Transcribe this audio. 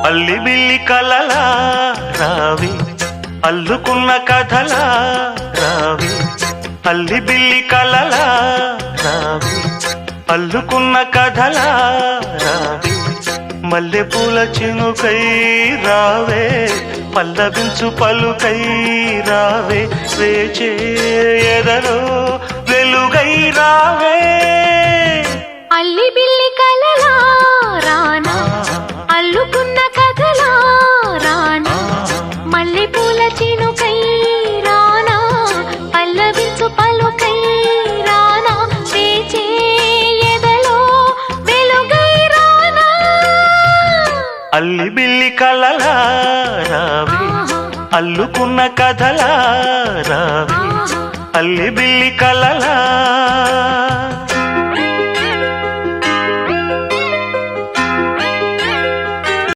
అల్లి బిల్లి కలలా రావి అల్లుకున్న కథలా రావి అల్లి బిల్లి కలలా రావి అల్లుకున్న కథలా రావి మల్లెపూల చినుకై రావే పల్లవించు పలుకై రావే వేచే ఎదలో వెలుగై రావే అల్లి బిల్లి కలలా రానా అల్లుకున్న కథలా రానా మల్లెపూల చినుకై రానా పల్లవించు పలుకై రానా వేచే ఎదలో వెలుగై రానా అల్లి బిల్లి కలలా రావి అల్లుకున్న కథలా రావి అల్లి బిల్లి కలలా